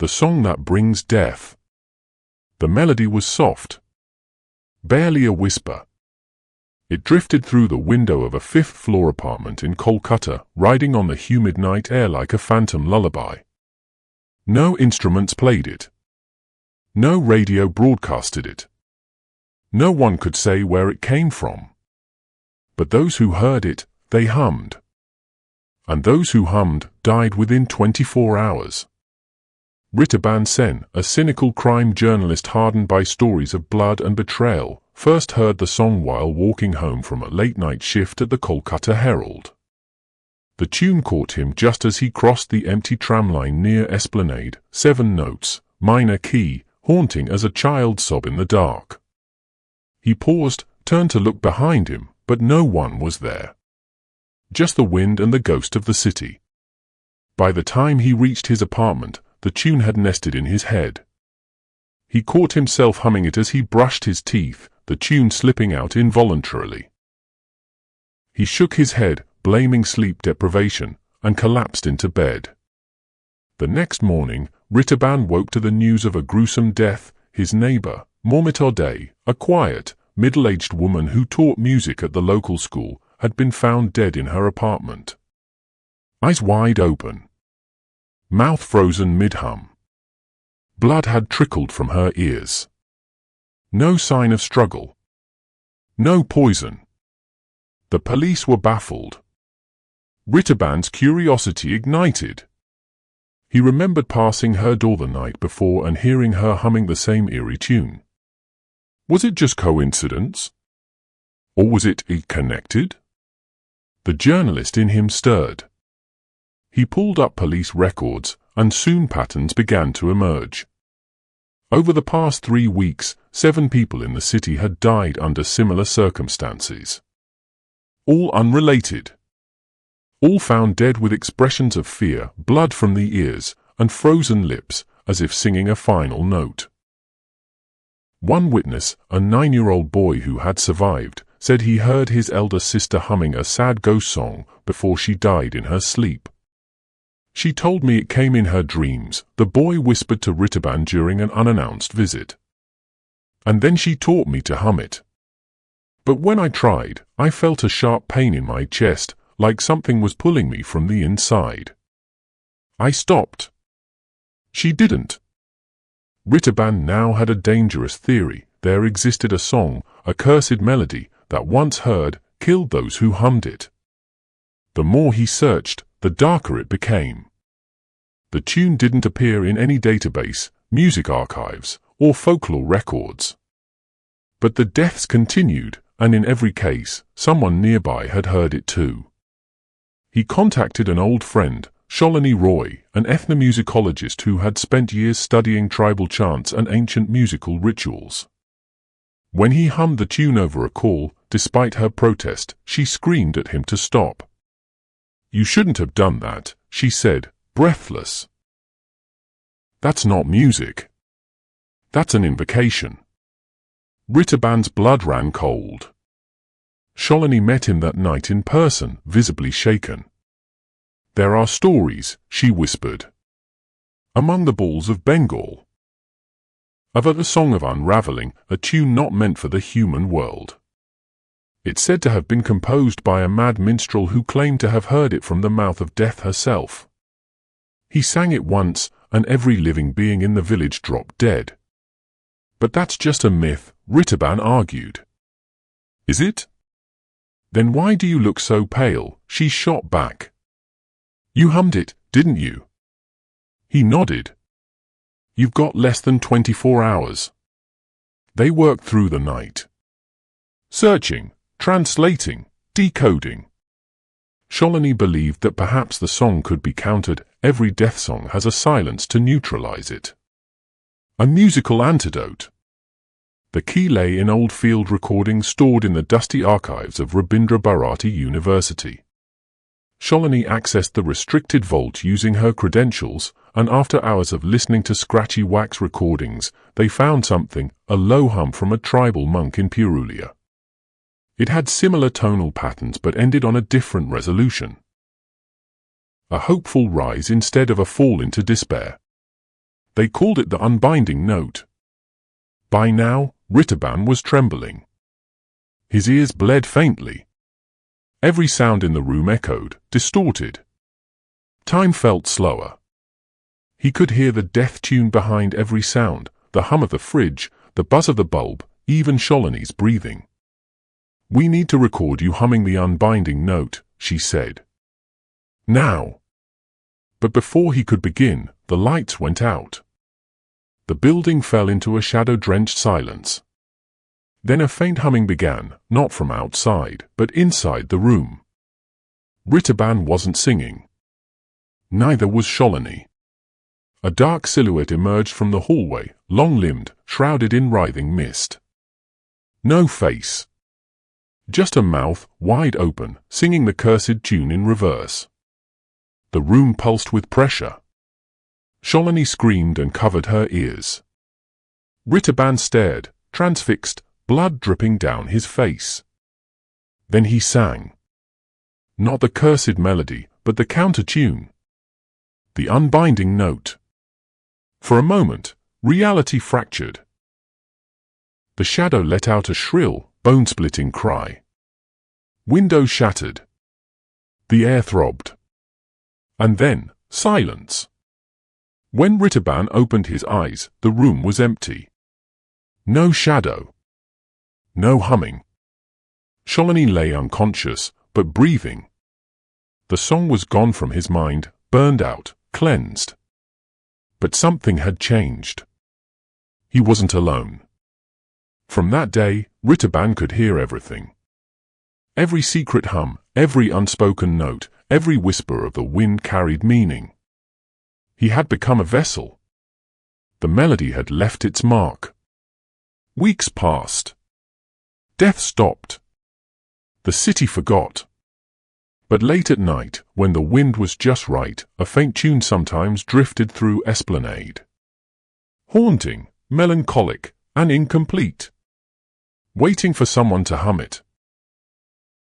the song that brings death. The melody was soft, barely a whisper. It drifted through the window of a fifth-floor apartment in Kolkata, riding on the humid night air like a phantom lullaby. No instruments played it. No radio broadcasted it. No one could say where it came from. But those who heard it, they hummed. And those who hummed died within 24 hours. Ritabhan Sen, a cynical crime journalist hardened by stories of blood and betrayal, first heard the song while walking home from a late-night shift at the Kolkata Herald. The tune caught him just as he crossed the empty tramline near Esplanade, 7 notes, minor key, haunting as a child's sob in the dark. He paused, turned to look behind him, but no one was there. Just the wind and the ghost of the city. By the time he reached his apartment, the tune had nested in his head. He caught himself humming it as he brushed his teeth, the tune slipping out involuntarily. He shook his head, blaming sleep deprivation, and collapsed into bed. The next morning, Ritabhan woke to the news of a gruesome death. His neighbor, Momita Day, a quiet, middle-aged woman who taught music at the local school, had been found dead in her apartment. Eyes wide open. Mouth frozen mid-hum. Blood had trickled from her ears. No sign of struggle. No poison. The police were baffled. Ritabhan's curiosity ignited. He remembered passing her door the night before and hearing her humming the same eerie tune. Was it just coincidence? Or was it connected? The journalist in him stirred. He pulled up police records, and soon patterns began to emerge. Over the past 3 weeks, 7 people in the city had died under similar circumstances. All unrelated. All found dead with expressions of fear, blood from the ears, and frozen lips, as if singing a final note. One witness, a 9-year-old boy who had survived, said he heard his elder sister humming a sad ghost song before she died in her sleep. She told me it came in her dreams, the boy whispered to Ritabhan during an unannounced visit. And then she taught me to hum it. But when I tried, I felt a sharp pain in my chest, like something was pulling me from the inside. I stopped. She didn't. Ritabhan now had a dangerous theory. There existed a song, a cursed melody, that once heard, killed those who hummed it. The more he searched, the darker it became. The tune didn't appear in any database, music archives, or folklore records. But the deaths continued, and in every case, someone nearby had heard it too. He contacted an old friend, Shalini Roy, an ethnomusicologist who had spent years studying tribal chants and ancient musical rituals. When he hummed the tune over a call, despite her protest, she screamed at him to stop. "You shouldn't have done that," she said, breathless. "That's not music. That's an invocation." Ritabhan's blood ran cold. Shalini met him that night in person, visibly shaken. "There are stories," she whispered, "among the bulls of Bengal, of a song of unraveling, a tune not meant for the human world. It's said to have been composed by a mad minstrel who claimed to have heard it from the mouth of death herself. He sang it once, and every living being in the village dropped dead." "But that's just a myth," Ritabhan argued. "Is it? Then why do you look so pale?" she shot back. "You hummed it, didn't you?" He nodded. "You've got less than 24 hours. They worked through the night. Searching, translating, decoding." Shalini believed that perhaps the song could be countered. Every death song has a silence to neutralize it. A musical antidote. The key lay in old field recordings stored in the dusty archives of Rabindra Bharati University. Shalini accessed the restricted vault using her credentials, and after hours of listening to scratchy wax recordings, they found something, a low hum from a tribal monk in Purulia. It had similar tonal patterns but ended on a different resolution. A hopeful rise instead of a fall into despair. They called it the unbinding note. By now, Ritterban was trembling. His ears bled faintly. Every sound in the room echoed, distorted. Time felt slower. He could hear the death tune behind every sound, the hum of the fridge, the buzz of the bulb, even Shalini's breathing. "We need to record you humming the unbinding note," she said. "Now." But before he could begin, the lights went out. The building fell into a shadow-drenched silence. Then a faint humming began, not from outside, but inside the room. Ritterban wasn't singing. Neither was Shalini. A dark silhouette emerged from the hallway, long-limbed, shrouded in writhing mist. No face. Just a mouth, wide open, singing the cursed tune in reverse. The room pulsed with pressure. Shalini screamed and covered her ears. Ritterban stared, transfixed, blood dripping down his face. Then he sang. Not the cursed melody, but the counter-tune. The unbinding note. For a moment, reality fractured. The shadow let out a shrill, bone-splitting cry. Windows shattered. The air throbbed. And then, silence. When Ritterban opened his eyes, the room was empty. No shadow. No humming. Shalini lay unconscious, but breathing. The song was gone from his mind, burned out, cleansed. But something had changed. He wasn't alone. From that day, Ritterban could hear everything. Every secret hum, every unspoken note, every whisper of the wind carried meaning. He had become a vessel. The melody had left its mark. Weeks passed. Death stopped. The city forgot. But late at night, when the wind was just right, a faint tune sometimes drifted through Esplanade. Haunting, melancholic, and incomplete. Waiting for someone to hum it.